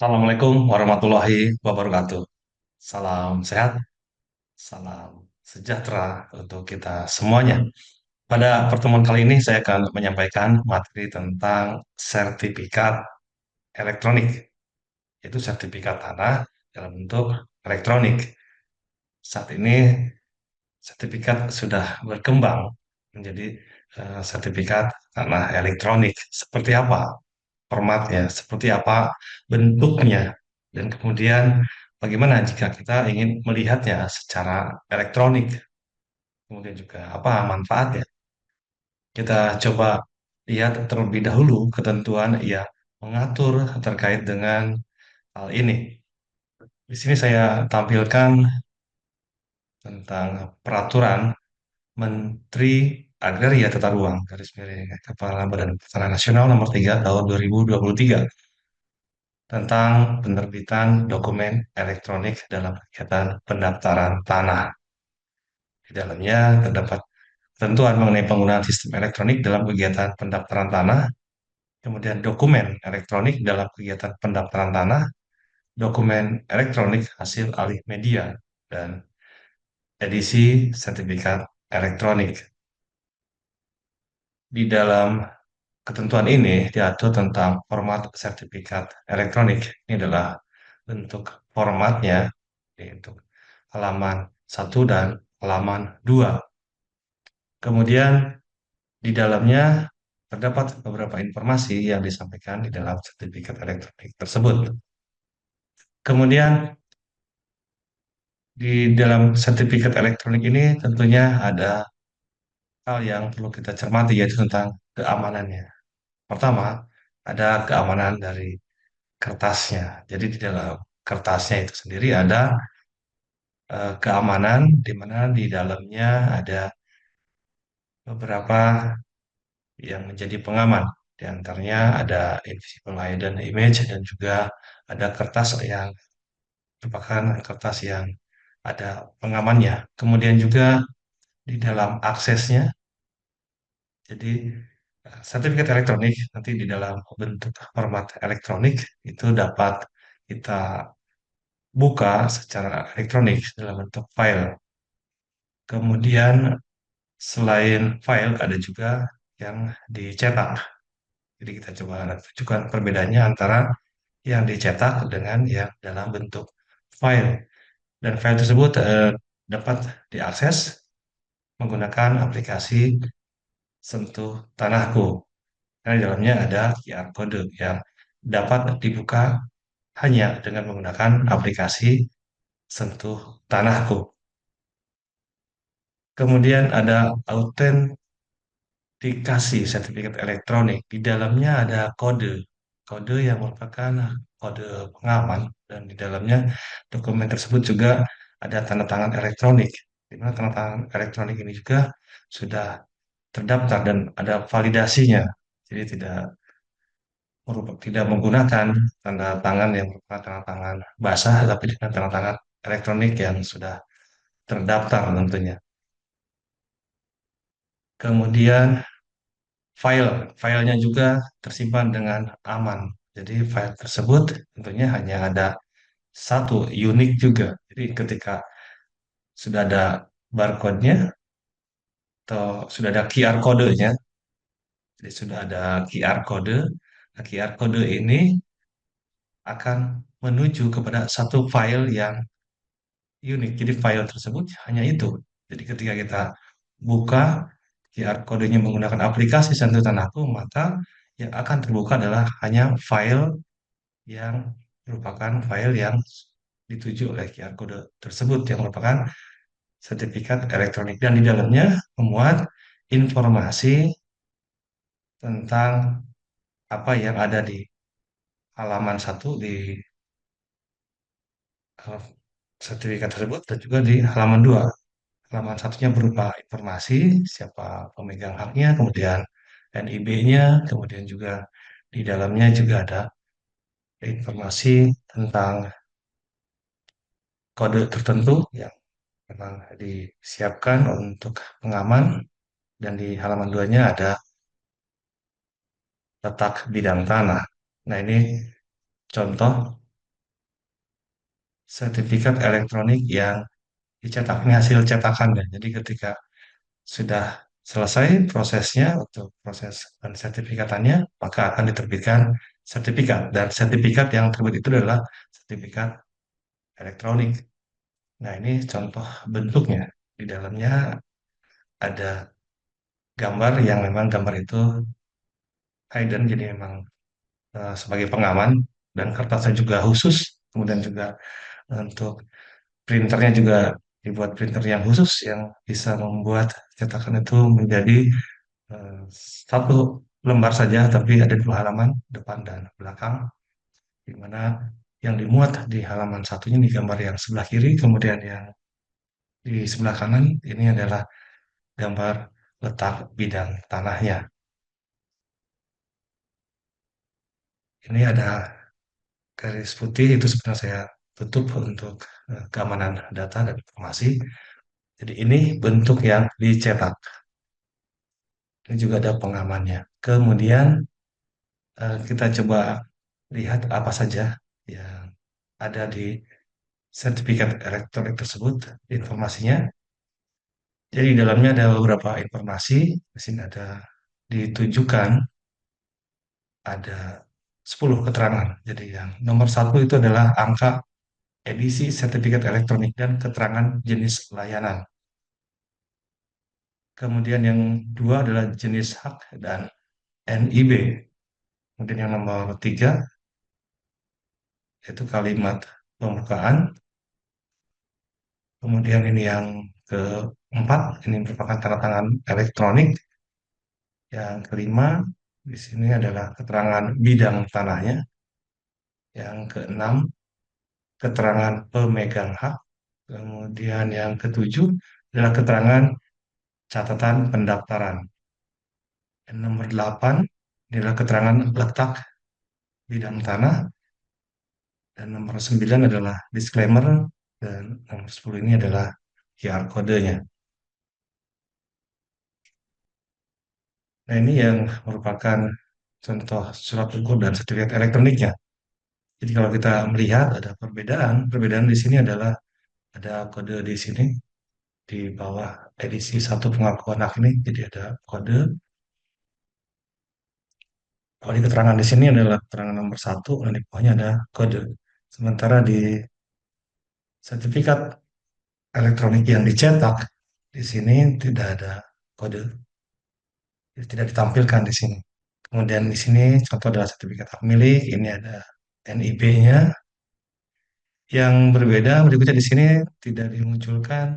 Assalamualaikum warahmatullahi wabarakatuh. Salam sehat, salam sejahtera untuk kita semuanya. Pada pertemuan kali ini saya akan menyampaikan materi tentang sertifikat elektronik, yaitu sertifikat tanah dalam bentuk elektronik. Saat ini sertifikat sudah berkembang menjadi sertifikat tanah elektronik. Seperti apa formatnya, seperti apa bentuknya, dan kemudian bagaimana jika kita ingin melihatnya secara elektronik, kemudian juga apa manfaatnya. Kita coba lihat terlebih dahulu ketentuan yang mengatur terkait dengan hal ini. Di sini saya tampilkan tentang peraturan Menteri Agraria Tata Ruang garis miring Kepala Badan Pertanahan Nasional nomor 3 tahun 2023 tentang penerbitan dokumen elektronik dalam kegiatan pendaftaran tanah. Di dalamnya terdapat ketentuan mengenai penggunaan sistem elektronik dalam kegiatan pendaftaran tanah, kemudian dokumen elektronik dalam kegiatan pendaftaran tanah, dokumen elektronik hasil alih media, dan edisi sertifikat elektronik. Di dalam ketentuan ini diatur tentang format sertifikat elektronik. Ini adalah bentuk formatnya, yaitu halaman 1 dan halaman 2. Kemudian di dalamnya terdapat beberapa informasi yang disampaikan di dalam sertifikat elektronik tersebut. Kemudian di dalam sertifikat elektronik ini tentunya ada hal yang perlu kita cermati, yaitu tentang keamanannya. Pertama, ada keamanan dari kertasnya. Jadi di dalam kertasnya itu sendiri ada keamanan di mana di dalamnya ada beberapa yang menjadi pengaman. Di antaranya ada invisible hidden image dan juga ada kertas yang merupakan kertas yang ada pengamannya. Kemudian juga di dalam aksesnya, jadi sertifikat elektronik nanti di dalam bentuk format elektronik itu dapat kita buka secara elektronik dalam bentuk file. Kemudian selain file ada juga yang dicetak. Jadi kita coba tunjukkan perbedaannya antara yang dicetak dengan yang dalam bentuk file. Dan file tersebut dapat diakses menggunakan aplikasi Sentuh Tanahku. Karena di dalamnya ada QR code yang dapat dibuka hanya dengan menggunakan aplikasi Sentuh Tanahku. Kemudian ada autentikasi sertifikat elektronik. Di dalamnya ada kode, kode yang merupakan kode pengaman, dan di dalamnya dokumen tersebut juga ada tanda tangan elektronik. Di mana tanda tangan elektronik ini juga sudah terdaftar dan ada validasinya. Jadi tidak menggunakan tanda tangan yang merupakan tanda tangan basah, tapi dengan tanda tangan elektronik yang sudah terdaftar tentunya. Kemudian filenya juga tersimpan dengan aman. Jadi file tersebut tentunya hanya ada satu, unik juga. Jadi ketika sudah ada barcode-nya atau sudah ada QR kodenya, jadi sudah ada QR kode. Nah, QR kode ini akan menuju kepada satu file yang unik. Jadi file tersebut hanya itu. Jadi ketika kita buka QR kodenya menggunakan aplikasi Santutan Aku, maka yang akan terbuka adalah hanya file yang merupakan file yang dituju oleh QR kode tersebut yang merupakan sertifikat elektronik, dan di dalamnya memuat informasi tentang apa yang ada di halaman satu di eh, sertifikat tersebut, dan juga di halaman 2. Halaman satunya berupa informasi siapa pemegang haknya, kemudian NIB-nya, kemudian juga di dalamnya juga ada informasi tentang kode tertentu yang memang disiapkan untuk pengaman, dan di halaman 2-nya ada letak bidang tanah. Nah, ini contoh. sertifikat elektronik yang dicetak. Ini hasil cetakannya. Jadi ketika sudah selesai prosesnya untuk proses sertifikatannya, maka akan diterbitkan sertifikat. Dan sertifikat yang terbit itu adalah sertifikat elektronik. Nah, ini contoh bentuknya. Di dalamnya ada gambar yang memang gambar itu hidden, jadi memang sebagai pengaman, dan kertasnya juga khusus. Kemudian juga untuk printernya juga dibuat printer yang khusus yang bisa membuat cetakan itu menjadi eh, satu lembar saja, tapi ada dua halaman, depan dan belakang, di mana yang dimuat di halaman satunya di gambar yang sebelah kiri, kemudian yang di sebelah kanan ini adalah gambar letak bidang tanahnya. Ini ada garis putih, itu sebenarnya saya tutup untuk keamanan data dan informasi. Jadi ini bentuk yang dicetak. Ini juga ada pengamannya. Kemudian kita coba lihat apa saja yang ada di sertifikat elektronik tersebut, informasinya. Jadi di dalamnya ada beberapa informasi. Di sini ada ditunjukkan ada 10 keterangan. Jadi yang nomor satu itu adalah angka edisi sertifikat elektronik dan keterangan jenis layanan. Kemudian yang dua adalah jenis hak dan NIB. Kemudian yang nomor tiga yaitu kalimat pembukaan. Kemudian ini yang keempat, ini merupakan tanda tangan elektronik. Yang kelima, di sini adalah keterangan bidang tanahnya. Yang keenam, keterangan pemegang hak. Kemudian yang ketujuh adalah keterangan catatan pendaftaran. Dan nomor 8 adalah keterangan letak bidang tanah. Dan nomor 9 adalah disclaimer. Dan nomor 10 ini adalah QR kodenya. Nah, ini yang merupakan contoh surat ukur dan sertifikat elektroniknya. Jadi kalau kita melihat ada perbedaan, perbedaan di sini adalah ada kode di sini di bawah edisi satu pengakuan hak ini. Jadi ada kode. Kalau di keterangan di sini adalah keterangan nomor satu, dan di bawahnya ada kode. Sementara di sertifikat elektronik yang dicetak di sini tidak ada kode, jadi tidak ditampilkan di sini. Kemudian di sini contoh adalah sertifikat hak milik, ini ada NIB-nya. Yang berbeda berikutnya di sini tidak dimunculkan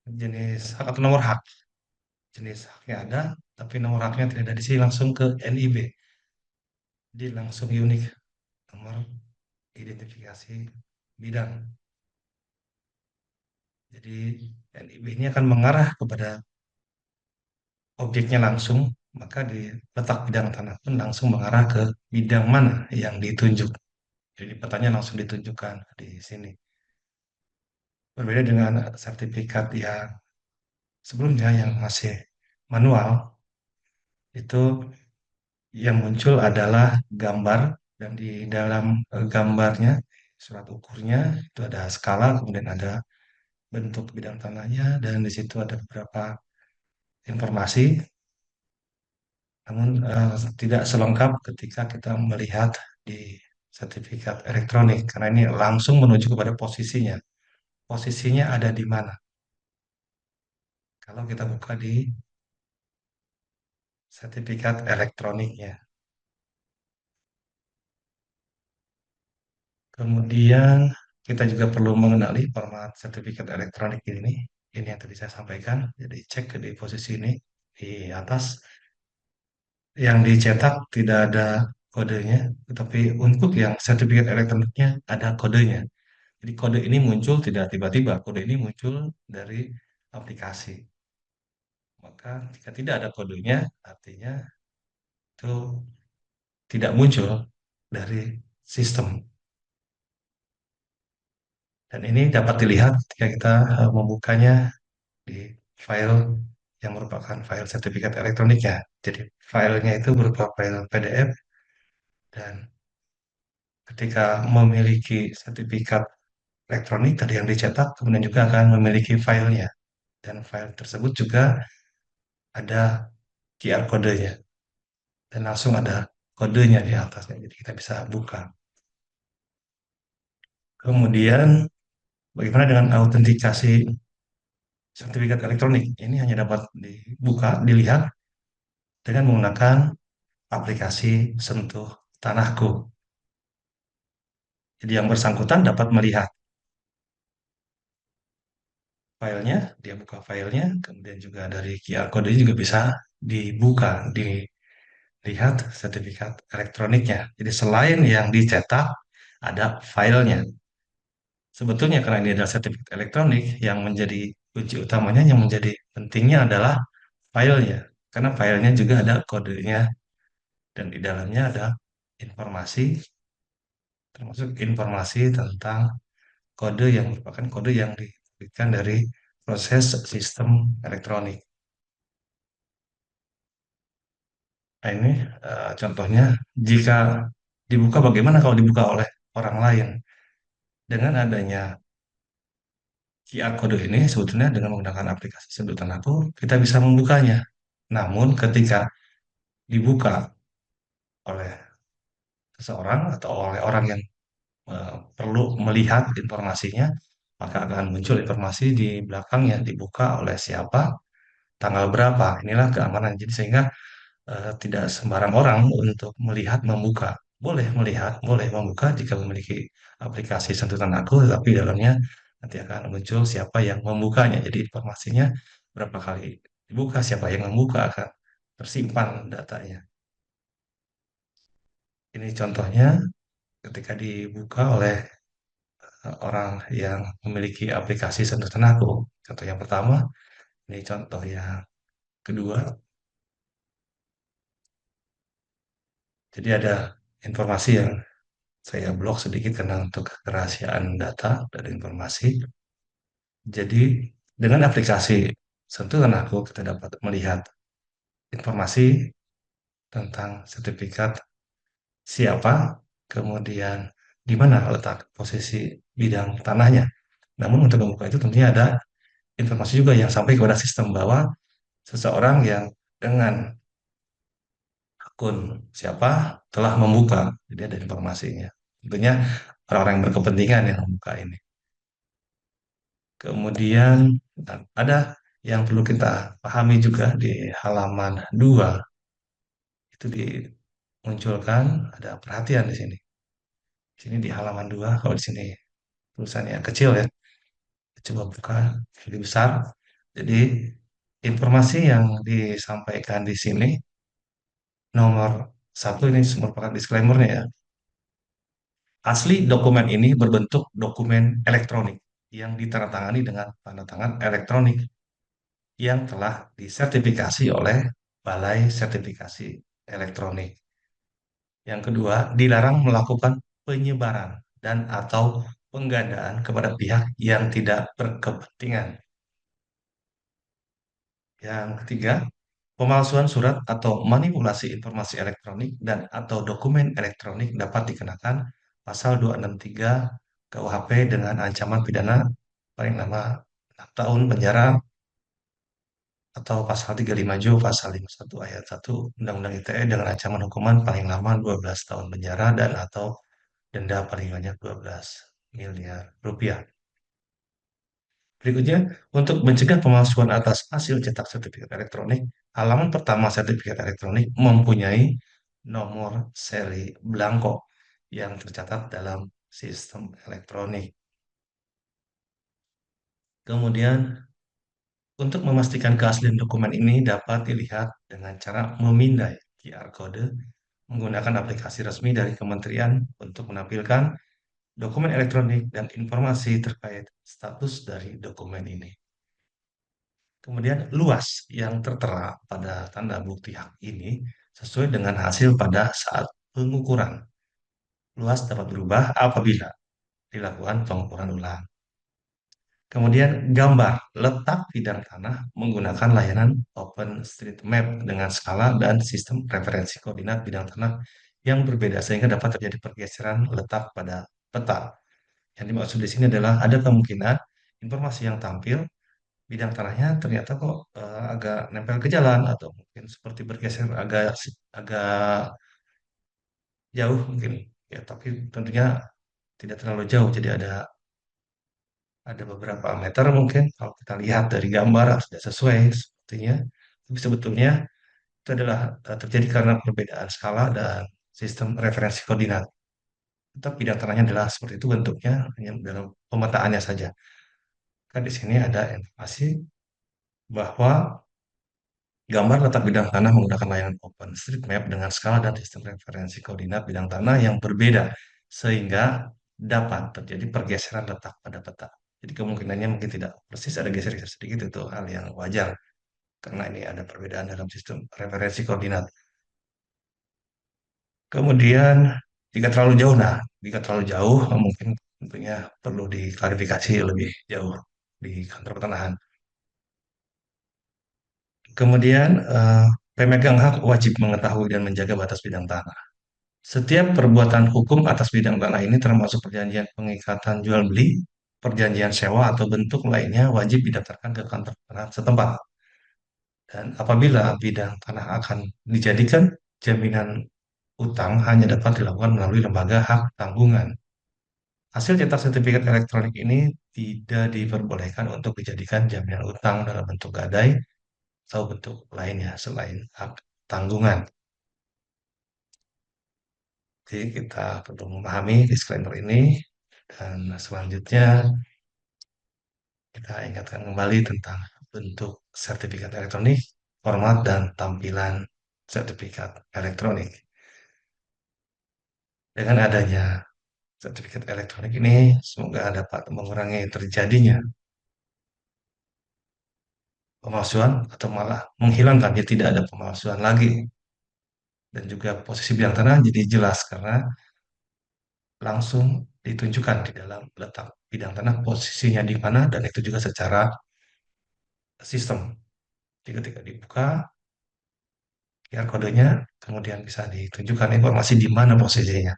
jenis hak atau nomor hak. Jenis haknya ada, tapi nomor haknya tidak ada di sini, langsung ke NIB. Jadi langsung unik, nomor identifikasi bidang. Jadi NIB ini akan mengarah kepada objeknya langsung, maka di letak bidang tanah pun langsung mengarah ke bidang mana yang ditunjuk. Jadi petanya langsung ditunjukkan di sini. Berbeda dengan sertifikat yang sebelumnya yang masih manual, itu yang muncul adalah gambar, dan di dalam gambarnya, surat ukurnya itu ada skala, kemudian ada bentuk bidang tanahnya, dan di situ ada beberapa informasi. Namun tidak selengkap ketika kita melihat di sertifikat elektronik, karena ini langsung menuju kepada posisinya. Posisinya ada di mana? Kalau kita buka di sertifikat elektroniknya. Kemudian kita juga perlu mengenali format sertifikat elektronik ini. Ini yang tadi saya sampaikan. Jadi cek ke di posisi ini di atas. Yang dicetak tidak ada kodenya, tetapi untuk yang sertifikat elektroniknya ada kodenya. Jadi kode ini muncul tidak tiba-tiba, kode ini muncul dari aplikasi. Maka jika tidak ada kodenya, artinya itu tidak muncul dari sistem. Dan ini dapat dilihat ketika kita membukanya di file yang merupakan file sertifikat elektroniknya. Jadi filenya itu berupa file PDF, dan ketika memiliki sertifikat elektronik tadi yang dicetak, kemudian juga akan memiliki filenya. Dan file tersebut juga ada QR kodenya. Dan langsung ada kodenya di atasnya. Jadi kita bisa buka. Kemudian bagaimana dengan autentikasi sertifikat elektronik? Ini hanya dapat dibuka, dilihat dengan menggunakan aplikasi Sentuh Tanahku. Jadi yang bersangkutan dapat melihat filenya, dia buka filenya, kemudian juga dari QR code juga bisa dibuka, dilihat sertifikat elektroniknya. Jadi selain yang dicetak, ada filenya. Sebetulnya karena ini adalah sertifikat elektronik, yang menjadi kunci utamanya, yang menjadi pentingnya adalah filenya. Karena filenya juga ada kodenya, dan di dalamnya ada informasi, termasuk informasi tentang kode yang merupakan kode yang diberikan dari proses sistem elektronik. Nah, ini contohnya, jika dibuka, bagaimana kalau dibuka oleh orang lain? Dengan adanya QR kode ini, sebetulnya dengan menggunakan aplikasi sebutan aku, kita bisa membukanya. Namun ketika dibuka oleh seseorang atau oleh orang yang perlu melihat informasinya, maka akan muncul informasi di belakangnya, dibuka oleh siapa, tanggal berapa. Inilah keamanan. Jadi sehingga tidak sembarang orang untuk melihat membuka. Boleh melihat, boleh membuka jika memiliki aplikasi sentuhan aku, tetapi dalamnya nanti akan muncul siapa yang membukanya. Jadi informasinya berapa kali dibuka, siapa yang membuka akan tersimpan datanya. Ini contohnya ketika dibuka oleh orang yang memiliki aplikasi sentuhan aku. Contoh yang pertama, ini contoh yang kedua. Jadi ada informasi yang saya blok sedikit karena untuk kerahasiaan data dan informasi. Jadi dengan aplikasi sentuhan aku kita dapat melihat informasi tentang sertifikat siapa, kemudian di mana letak posisi bidang tanahnya. Namun untuk membuka itu tentunya ada informasi juga yang sampai kepada sistem bahwa seseorang yang dengan akun siapa telah membuka. Jadi ada informasinya. Tentunya orang-orang yang berkepentingan yang membuka ini. Kemudian ada yang perlu kita pahami juga di halaman 2 itu dimunculkan ada perhatian di sini. Di sini di halaman 2 kalau di sini tulisannya kecil ya, coba buka lebih besar. Jadi informasi yang disampaikan di sini nomor satu, ini merupakan disclaimer-nya ya. Asli dokumen ini berbentuk dokumen elektronik yang ditandatangani dengan tanda tangan elektronik yang telah disertifikasi oleh Balai Sertifikasi Elektronik. Yang kedua, dilarang melakukan penyebaran dan atau penggandaan kepada pihak yang tidak berkepentingan. Yang ketiga, pemalsuan surat atau manipulasi informasi elektronik dan atau dokumen elektronik dapat dikenakan pasal 263 KUHP dengan ancaman pidana paling lama 6 tahun penjara, atau pasal 35 Ju pasal 51 ayat 1 Undang-Undang ITE dengan ancaman hukuman paling lama 12 tahun penjara dan atau denda paling banyak 12 miliar rupiah. Berikutnya, untuk mencegah pemalsuan atas hasil cetak sertifikat elektronik, halaman pertama sertifikat elektronik mempunyai nomor seri blanko yang tercatat dalam sistem elektronik. Kemudian, untuk memastikan keaslian dokumen ini dapat dilihat dengan cara memindai QR code menggunakan aplikasi resmi dari kementerian untuk menampilkan dokumen elektronik dan informasi terkait status dari dokumen ini. Kemudian luas yang tertera pada tanda bukti hak ini sesuai dengan hasil pada saat pengukuran. Luas dapat berubah apabila dilakukan pengukuran ulang. Kemudian gambar letak bidang tanah menggunakan layanan OpenStreetMap dengan skala dan sistem referensi koordinat bidang tanah yang berbeda sehingga dapat terjadi pergeseran letak pada peta. Yang dimaksud di sini adalah ada kemungkinan informasi yang tampil bidang tanahnya ternyata kok agak nempel ke jalan atau mungkin seperti bergeser agak jauh mungkin ya, tapi tentunya tidak terlalu jauh. Jadi ada beberapa meter mungkin kalau kita lihat dari gambar sudah sesuai sepertinya. Tapi sebetulnya itu adalah terjadi karena perbedaan skala dan sistem referensi koordinat. Tetap bidang tanahnya adalah seperti itu bentuknya, hanya dalam pemetaannya saja. Kan di sini ada informasi bahwa gambar letak bidang tanah menggunakan layanan OpenStreetMap dengan skala dan sistem referensi koordinat bidang tanah yang berbeda, sehingga dapat terjadi pergeseran letak pada peta. Jadi kemungkinannya mungkin tidak persis ada geser-geser sedikit, itu hal yang wajar karena ini ada perbedaan dalam sistem referensi koordinat. Kemudian jika terlalu jauh, jika terlalu jauh mungkin tentunya perlu diklarifikasi lebih jauh di kantor pertanahan. Kemudian pemegang hak wajib mengetahui dan menjaga batas bidang tanah. Setiap perbuatan hukum atas bidang tanah ini termasuk perjanjian pengikatan jual beli, perjanjian sewa atau bentuk lainnya wajib didaftarkan ke kantor tanah setempat. Dan apabila bidang tanah akan dijadikan jaminan utang hanya dapat dilakukan melalui lembaga hak tanggungan. Hasil cetak sertifikat elektronik ini tidak diperbolehkan untuk dijadikan jaminan utang dalam bentuk gadai atau bentuk lainnya selain hak tanggungan. Jadi kita perlu memahami disclaimer ini dan selanjutnya kita ingatkan kembali tentang bentuk sertifikat elektronik, format dan tampilan sertifikat elektronik. Dengan adanya sertifikat elektronik ini semoga dapat mengurangi terjadinya pemalsuan atau malah menghilangkan, ya tidak ada pemalsuan lagi, dan juga posisi bidang tanah jadi jelas karena langsung ditunjukkan di dalam letak bidang tanah posisinya di mana, dan itu juga secara sistem. Jadi ketika dibuka QR kodenya kemudian bisa ditunjukkan informasi di mana posisinya.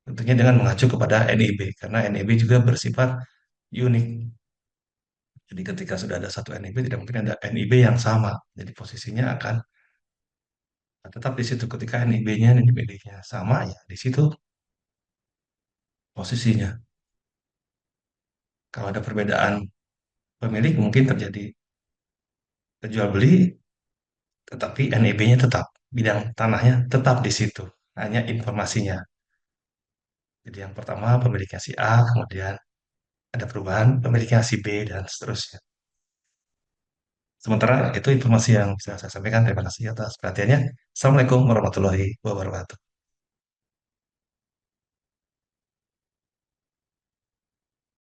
Tentunya dengan mengacu kepada NIB karena NIB juga bersifat unik. Jadi ketika sudah ada satu NIB tidak mungkin ada NIB yang sama. Jadi posisinya akan tetap di situ ketika NIB-nya NIB-nya sama ya di situ posisinya. Kalau ada perbedaan pemilik mungkin terjadi jual beli, tetapi NIB-nya tetap, bidang tanahnya tetap di situ, hanya informasinya. Jadi yang pertama pemiliknya si A, kemudian ada perubahan pemiliknya si B dan seterusnya. Sementara itu informasi yang bisa saya sampaikan. Terima kasih atas perhatiannya. Assalamualaikum warahmatullahi wabarakatuh.